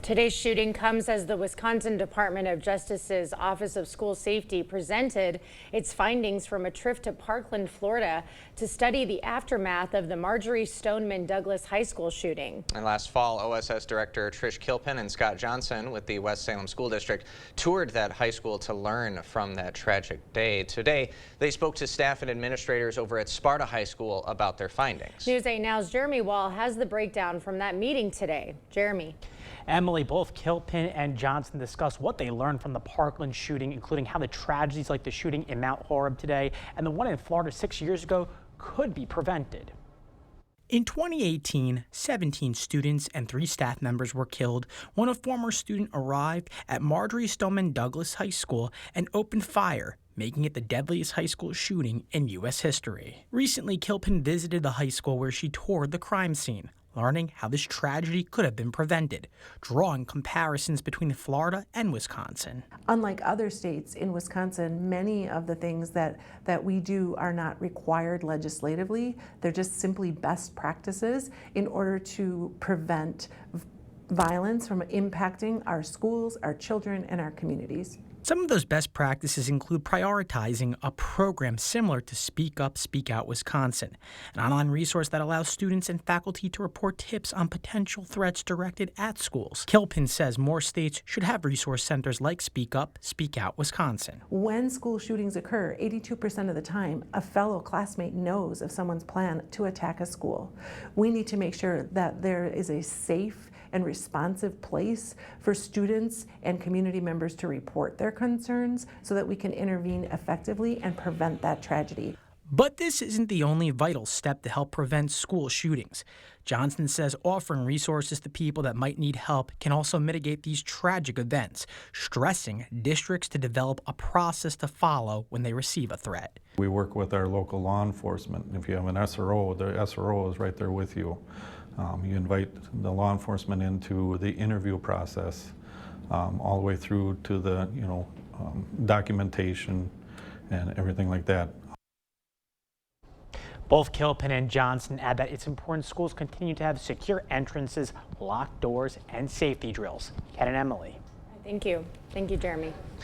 Today's shooting comes as the Wisconsin Department of Justice's Office of School Safety presented its findings from a trip to Parkland, Florida to study the aftermath of the Marjorie Stoneman Douglas High School shooting. And last fall, OSS Director Trish Kilpin and Scott Johnson with the West Salem School District toured that high school to learn from that tragic day. Today, they spoke to staff and administrators over at Sparta High School about their findings. News 8 Now's Jeremy Wall has the breakdown from that meeting today. Jeremy. Emily, both Kilpin and Johnson discussed what they learned from the Parkland shooting, including how the tragedies like the shooting in Mount Horeb today and the one in Florida 6 years ago could be prevented. In 2018, 17 students and 3 staff members were killed when a former student arrived at Marjorie Stoneman Douglas High School and opened fire, making it the deadliest high school shooting in U.S. history. Recently, Kilpin visited the high school where she toured the crime scene, learning how this tragedy could have been prevented, drawing comparisons between Florida and Wisconsin. Unlike other states, in Wisconsin, many of the things that we do are not required legislatively. They're just simply best practices in order to prevent violence from impacting our schools, our children, and our communities. Some of those best practices include prioritizing a program similar to Speak Up, Speak Out Wisconsin, an online resource that allows students and faculty to report tips on potential threats directed at schools. Kilpin says more states should have resource centers like Speak Up, Speak Out Wisconsin. When school shootings occur, 82% of the time, a fellow classmate knows of someone's plan to attack a school. We need to make sure that there is a safe and responsive place for students and community members to report their concerns so that we can intervene effectively and prevent that tragedy. But this isn't the only vital step to help prevent school shootings. Johnson says offering resources to people that might need help can also mitigate these tragic events, stressing districts to develop a process to follow when they receive a threat. We work with our local law enforcement. If you have an SRO, the SRO is right there with you. You invite the law enforcement into the interview process, all the way through to the documentation and everything like that. Both Kilpin and Johnson add that it's important schools continue to have secure entrances, locked doors, and safety drills. Ken and Emily. Thank you. Thank you, Jeremy.